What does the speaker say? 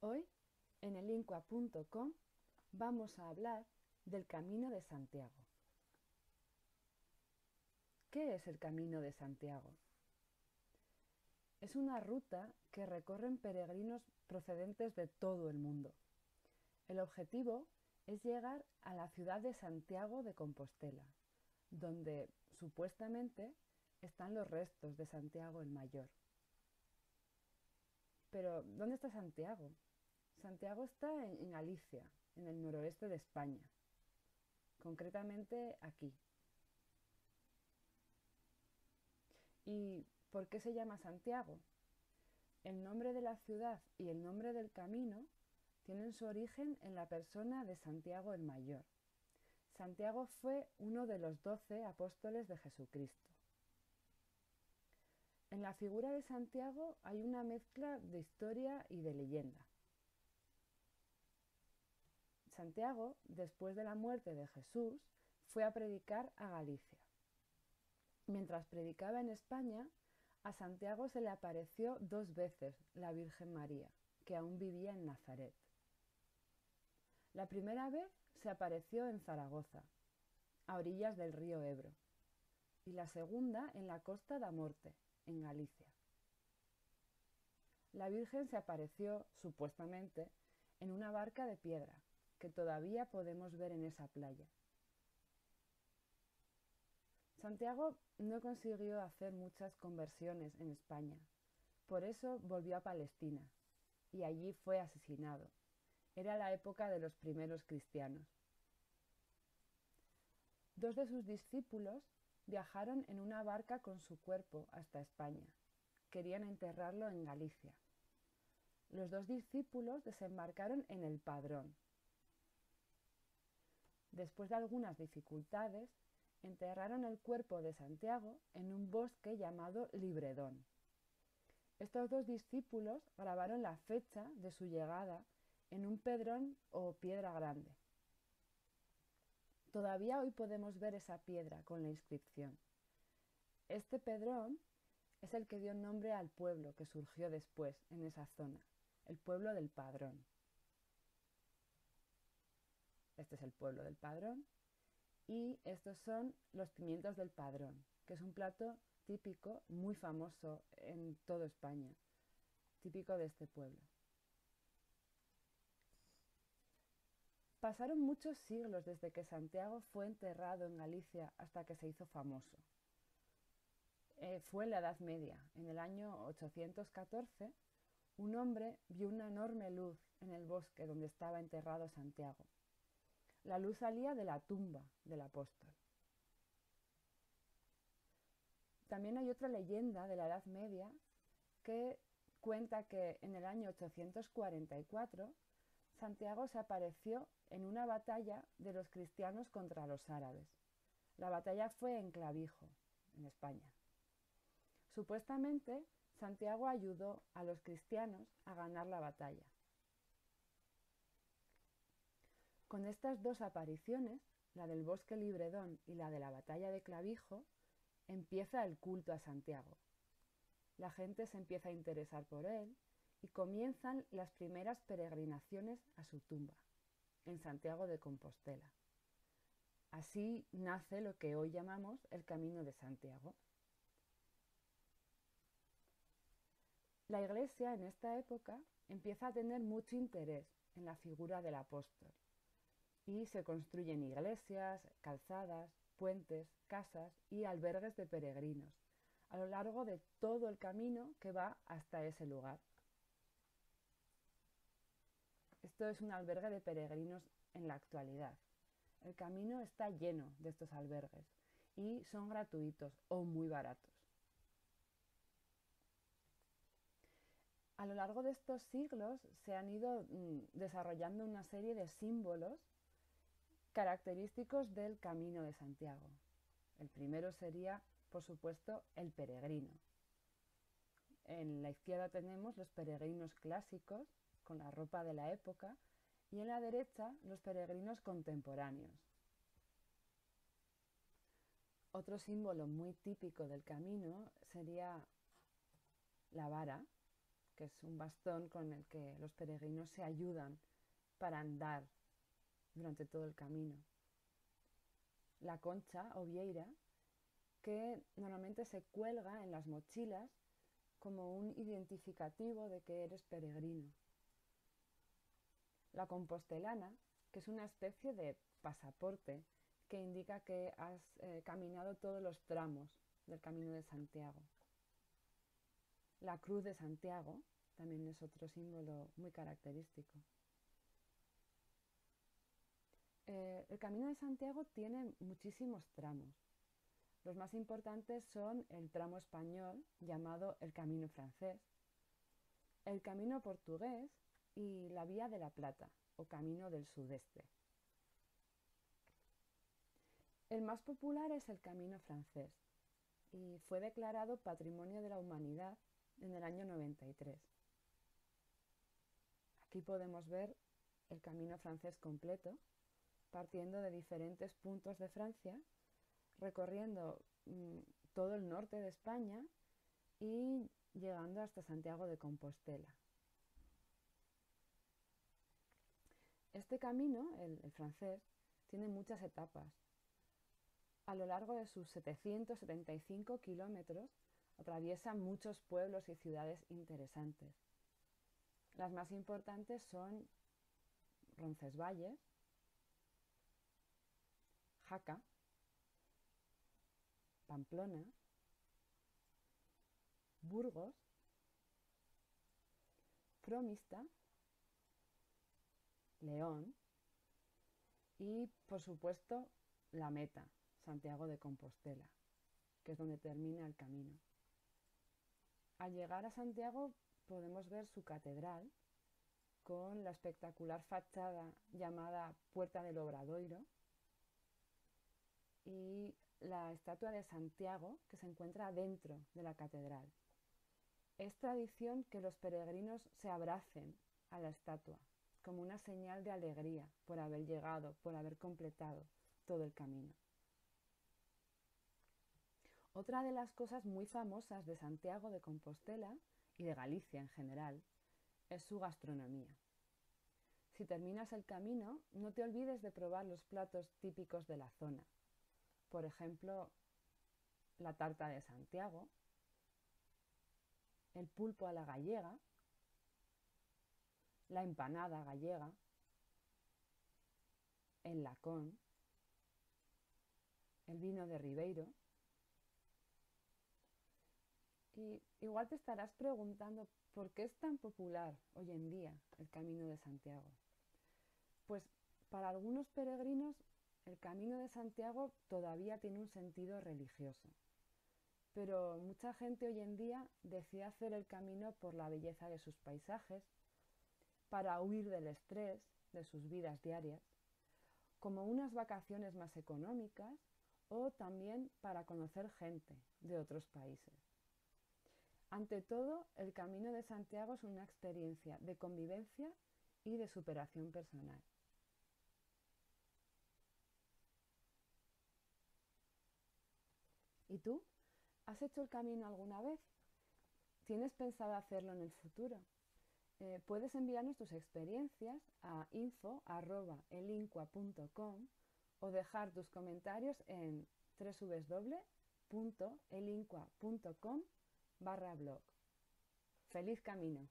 Hoy, en elincua.com, vamos a hablar del Camino de Santiago. ¿Qué es el Camino de Santiago? Es una ruta que recorren peregrinos procedentes de todo el mundo. El objetivo es llegar a la ciudad de Santiago de Compostela, donde supuestamente están los restos de Santiago el Mayor. Pero, ¿dónde está Santiago? Santiago está en Galicia, en el noroeste de España, concretamente aquí. ¿Y por qué se llama Santiago? El nombre de la ciudad y el nombre del camino tienen su origen en la persona de Santiago el Mayor. Santiago fue uno de los 12 apóstoles de Jesucristo. En la figura de Santiago hay una mezcla de historia y de leyenda. Santiago, después de la muerte de Jesús, fue a predicar a Galicia. Mientras predicaba en España, a Santiago se le apareció 2 veces la Virgen María, que aún vivía en Nazaret. La primera vez se apareció en Zaragoza, a orillas del río Ebro, y la segunda en la costa da Morte, en Galicia. La Virgen se apareció, supuestamente, en una barca de piedra, que todavía podemos ver en esa playa. Santiago no consiguió hacer muchas conversiones en España, por eso volvió a Palestina, y allí fue asesinado. Era la época de los primeros cristianos. 2 de sus discípulos viajaron en una barca con su cuerpo hasta España. Querían enterrarlo en Galicia. Los 2 discípulos desembarcaron en el Padrón. Después de algunas dificultades, enterraron el cuerpo de Santiago en un bosque llamado Libredón. Estos 2 discípulos grabaron la fecha de su llegada en un pedrón o piedra grande. Todavía hoy podemos ver esa piedra con la inscripción. Este pedrón es el que dio nombre al pueblo que surgió después en esa zona, el pueblo del Padrón. Este es el pueblo del Padrón y estos son los pimientos del Padrón, que es un plato típico muy famoso en toda España, típico de este pueblo. Pasaron muchos siglos desde que Santiago fue enterrado en Galicia hasta que se hizo famoso. Fue en la Edad Media. En el año 814, un hombre vio una enorme luz en el bosque donde estaba enterrado Santiago. La luz salía de la tumba del apóstol. También hay otra leyenda de la Edad Media que cuenta que en el año 844 Santiago se apareció en una batalla de los cristianos contra los árabes. La batalla fue en Clavijo, en España. Supuestamente, Santiago ayudó a los cristianos a ganar la batalla. Con estas 2 apariciones, la del bosque Libredón y la de la batalla de Clavijo, empieza el culto a Santiago. La gente se empieza a interesar por él y comienzan las primeras peregrinaciones a su tumba, en Santiago de Compostela. Así nace lo que hoy llamamos el Camino de Santiago. La Iglesia en esta época empieza a tener mucho interés en la figura del apóstol y se construyen iglesias, calzadas, puentes, casas y albergues de peregrinos a lo largo de todo el camino que va hasta ese lugar. Esto es un albergue de peregrinos en la actualidad. El camino está lleno de estos albergues y son gratuitos o muy baratos. A lo largo de estos siglos se han ido desarrollando una serie de símbolos característicos del Camino de Santiago. El primero sería, por supuesto, el peregrino. En la izquierda tenemos los peregrinos clásicos, con la ropa de la época, y en la derecha los peregrinos contemporáneos. Otro símbolo muy típico del camino sería la vara, que es un bastón con el que los peregrinos se ayudan para andar durante todo el camino. La concha o vieira, que normalmente se cuelga en las mochilas como un identificativo de que eres peregrino. La compostelana, que es una especie de pasaporte que indica que has caminado todos los tramos del Camino de Santiago. La Cruz de Santiago también es otro símbolo muy característico. El Camino de Santiago tiene muchísimos tramos. Los más importantes son el tramo español, llamado el Camino francés, el Camino portugués y la Vía de la Plata, o Camino del Sudeste. El más popular es el Camino francés y fue declarado Patrimonio de la Humanidad en el año 93. Aquí podemos ver el Camino francés completo, partiendo de diferentes puntos de Francia, recorriendo todo el norte de España y llegando hasta Santiago de Compostela. Este camino, el francés, tiene muchas etapas. A lo largo de sus 775 kilómetros atraviesa muchos pueblos y ciudades interesantes. Las más importantes son Roncesvalles, Jaca, Pamplona, Burgos, Fromista, León y, por supuesto, la meta, Santiago de Compostela, que es donde termina el camino. Al llegar a Santiago podemos ver su catedral con la espectacular fachada llamada Puerta del Obradoiro y la estatua de Santiago que se encuentra dentro de la catedral. Es tradición que los peregrinos se abracen a la estatua como una señal de alegría por haber llegado, por haber completado todo el camino. Otra de las cosas muy famosas de Santiago de Compostela y de Galicia en general es su gastronomía. Si terminas el camino, no te olvides de probar los platos típicos de la zona. Por ejemplo, la tarta de Santiago, el pulpo a la gallega, la empanada gallega, el lacón, el vino de Ribeiro. Y igual te estarás preguntando por qué es tan popular hoy en día el Camino de Santiago. Pues para algunos peregrinos el Camino de Santiago todavía tiene un sentido religioso, pero mucha gente hoy en día decide hacer el camino por la belleza de sus paisajes, para huir del estrés de sus vidas diarias, como unas vacaciones más económicas o también para conocer gente de otros países. Ante todo, el Camino de Santiago es una experiencia de convivencia y de superación personal. ¿Y tú? ¿Has hecho el camino alguna vez? ¿Tienes pensado hacerlo en el futuro? Puedes enviarnos tus experiencias a info@elincua.com o dejar tus comentarios en www.elincua.com/blog. ¡Feliz camino!